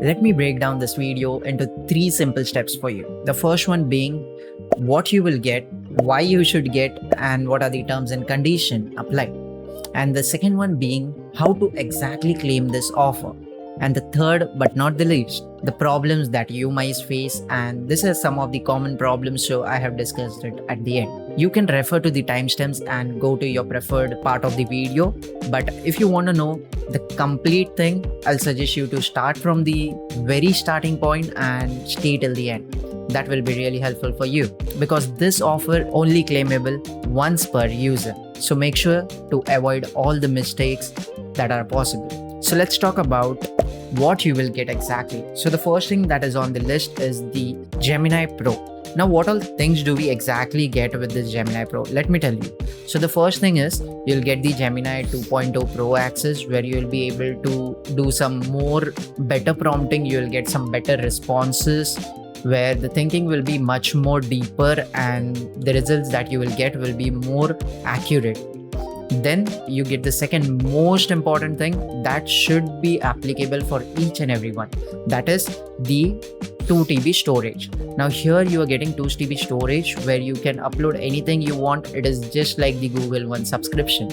Let me break down this video into 3 simple steps for you. The first one being what you will get, why you should get, and what are the terms and conditions applied. And the second one being how to exactly claim this offer. And the third, but not the least, the problems that you might face. And this is some of the common problems, so I have discussed it at the end. You can refer to the timestamps and go to your preferred part of the video. But if you want to know the complete thing, I'll suggest you to start from the very starting point and stay till the end. That will be really helpful for you because this offer only claimable once per user. So make sure to avoid all the mistakes that are possible. So let's talk about what you will get exactly. So the first thing that is on the list is the Gemini Pro. Now, what all things do we exactly get with this Gemini Pro? Let me tell you. So the first thing is you'll get the Gemini 2.0 Pro access where you'll be able to do some more better prompting. You'll get some better responses where the thinking will be much more deeper and the results that you will get will be more accurate. Then you get the second most important thing that should be applicable for each and everyone. That is the 2 TB storage. Now here you are getting 2 TB storage where you can upload anything you want. It is just like the Google One subscription.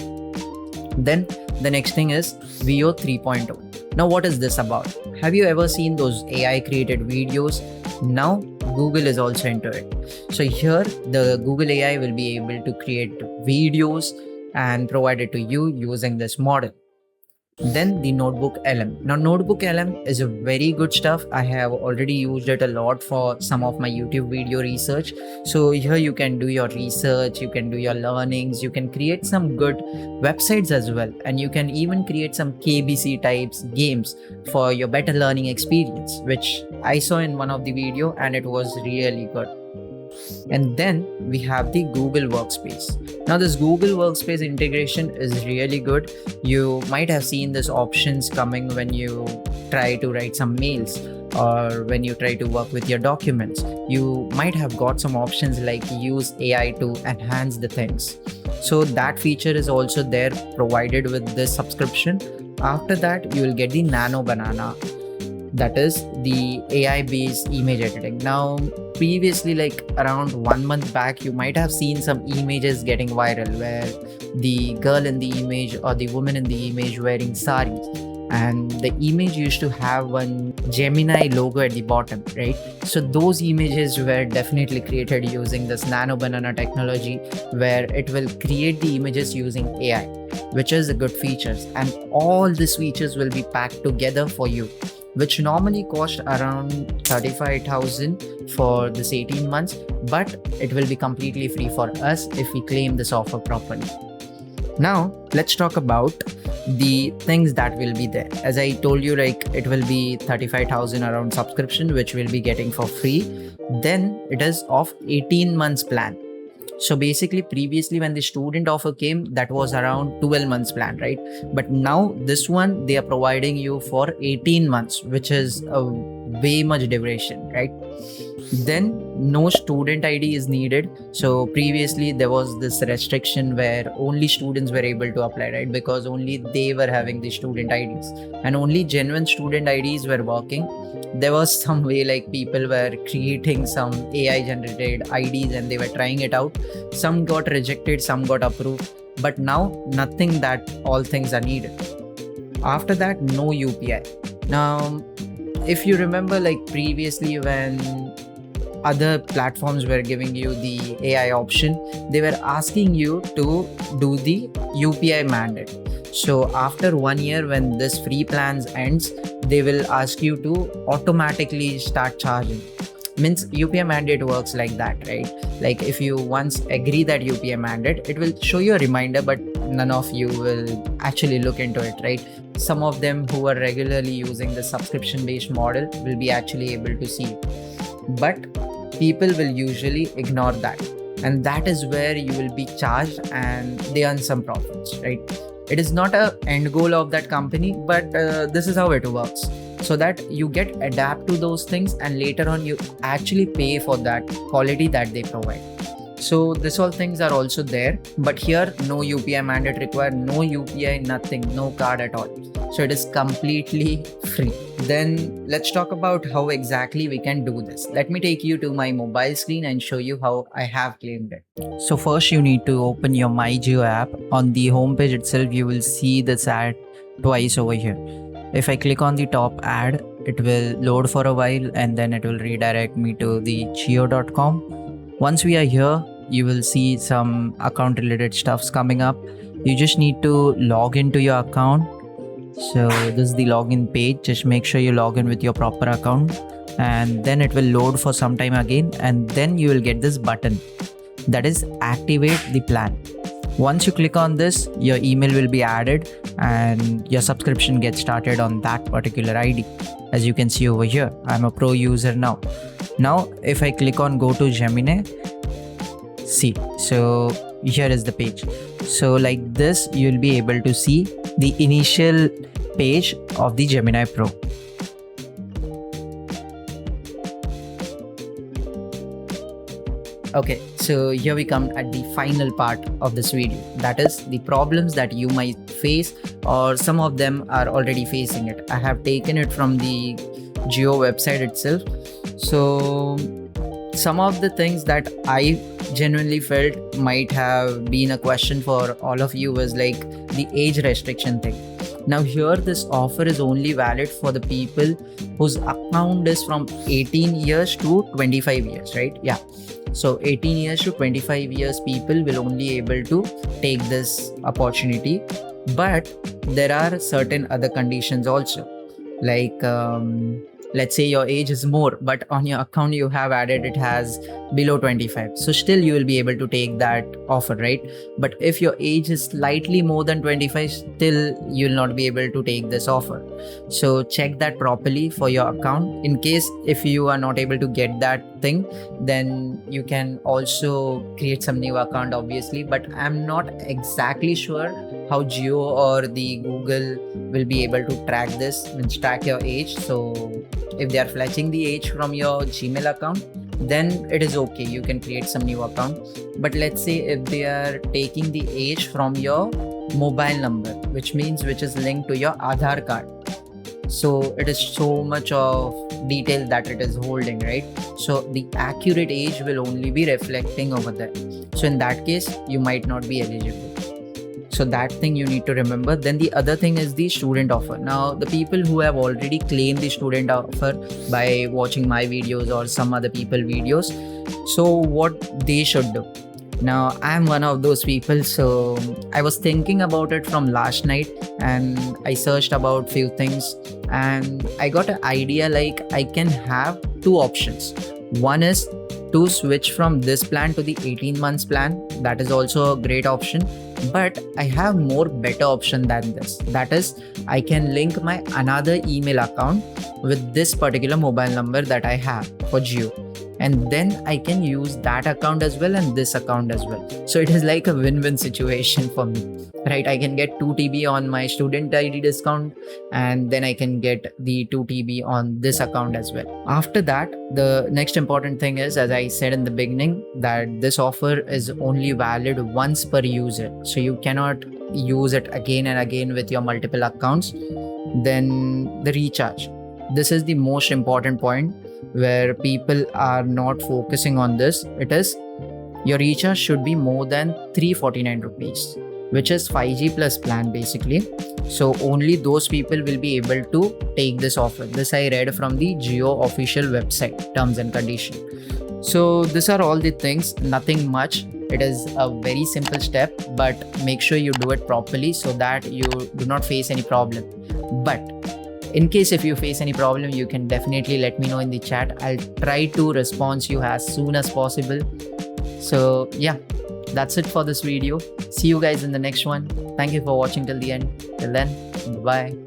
Then the next thing is VO 3.0. Now what is this about? Have you ever seen those AI created videos? Now Google is also into it. So here the Google AI will be able to create videos and provide it to you using this model. Then the Notebook LM. Now Notebook LM is a very good stuff. I have already used it a lot for some of my YouTube video research. So here you can do your research, you can do your learnings, you can create some good websites as well. And you can even create some KBC types games for your better learning experience, which I saw in one of the video and it was really good. And then we have the Google Workspace. Now this Google Workspace integration is really good. You might have seen these options coming when you try to write some mails or when you try to work with your documents. You might have got some options like use AI to enhance the things. So that feature is also there provided with this subscription. After that, you will get the Nano Banana. That is the AI based image editing. Now previously, like around 1 month back, you might have seen some images getting viral where the girl in the image or the woman in the image wearing saris, and the image used to have one Gemini logo at the bottom, right? So those images were definitely created using this Nano Banana technology where it will create the images using AI, which is a good features, and all these features will be packed together for you, which normally cost around 35,000 for this 18 months, but it will be completely free for us if we claim this offer properly. Now, let's talk about the things that will be there. As I told you, like it will be 35,000 around subscription, which we'll be getting for free. Then it is of 18 months plan. So basically previously when the student offer came, that was around 12 months plan, right? But now this one, they are providing you for 18 months, which is a way much duration, right? Then no student ID is needed. So previously there was this restriction where only students were able to apply, right? Because only they were having the student IDs and only genuine student IDs were working. There was some way like people were creating some AI generated IDs and they were trying it out. Some got rejected, some got approved. But now nothing, that all things are needed. After that, no UPI. Now, if you remember like previously when other platforms were giving you the AI option, they were asking you to do the UPI mandate. So after 1 year, when this free plans ends, they will ask you to automatically start charging. Means UPI mandate works like that, right? Like if you once agree that UPI mandate, it will show you a reminder, but none of you will actually look into it, right? Some of them who are regularly using the subscription based model will be actually able to see it. But people will usually ignore that. And that is where you will be charged and they earn some profits, right? It is not an end goal of that company, but this is how it works. So that you get adapt to those things and later on you actually pay for that quality that they provide. So this all things are also there, but here no UPI mandate required, no UPI, nothing, no card at all. So it is completely free. Then let's talk about how exactly we can do this. Let me take you to my mobile screen and show you how I have claimed it. So first you need to open your My Jio app. On the homepage itself, you will see this ad twice over here. If I click on the top ad, it will load for a while and then it will redirect me to the Jio.com. Once we are here, you will see some account related stuffs coming up. You just need to log into your account. So this is the login page. Just make sure you log in with your proper account and then it will load for some time again, and then you will get this button that is activate the plan. Once you click on this, your email will be added and your subscription gets started on that particular ID. As you can see over here, I'm a pro user now. Now if I click on go to Gemini, see, so here is the page. So like this, you'll be able to see the initial page of the Gemini Pro. Okay, so here we come at the final part of this video. That is the problems that you might face, or some of them are already facing it. I have taken it from the Jio website itself. So some of the things that I genuinely felt might have been a question for all of you was like the age restriction thing. Now here this offer is only valid for the people whose account is from 18 years to 25 years, right? Yeah. So 18 years to 25 years people will only able to take this opportunity. But there are certain other conditions also. Like let's say your age is more, but on your account you have added it has below 25. So still you will be able to take that offer, right? But if your age is slightly more than 25, still you will not be able to take this offer. So check that properly for your account. In case if you are not able to get that thing, then you can also create some new account obviously. But I'm not exactly sure how Jio or the Google will be able to track this, means track your age. So if they are fetching the age from your Gmail account, then it is okay, you can create some new account. But let's say if they are taking the age from your mobile number, which is linked to your Aadhaar card, so it is so much of detail that it is holding, right? So the accurate age will only be reflecting over there. So in that case you might not be eligible. So that thing you need to remember. Then the other thing is the student offer. Now the people who have already claimed the student offer by watching my videos or some other people videos, so what they should do. Now I'm one of those people, so I was thinking about it from last night and I searched about few things and I got an idea like I can have two options. One is to switch from this plan to the 18 months plan. That is also a great option. But I have more better option than this. That is, I can link my another email account with this particular mobile number that I have for Jio. And then I can use that account as well and this account as well. So it is like a win-win situation for me, right? I can get 2 TB on my student ID discount and then I can get the 2 TB on this account as well. After that, the next important thing is, as I said in the beginning, that this offer is only valid once per user. So you cannot use it again and again with your multiple accounts. Then the recharge. This is the most important point where people are not focusing on this. It is your recharge should be more than 349 rupees, which is 5G plus plan basically. So only those people will be able to take this offer. This I read from the Jio official website, terms and conditions. So these are all the things, nothing much. It is a very simple step, but make sure you do it properly so that you do not face any problem. But in case if you face any problem, you can definitely let me know in the chat. I'll try to respond you as soon as possible. So yeah, that's it for this video. See you guys in the next one. Thank you for watching till the end. Till then, bye.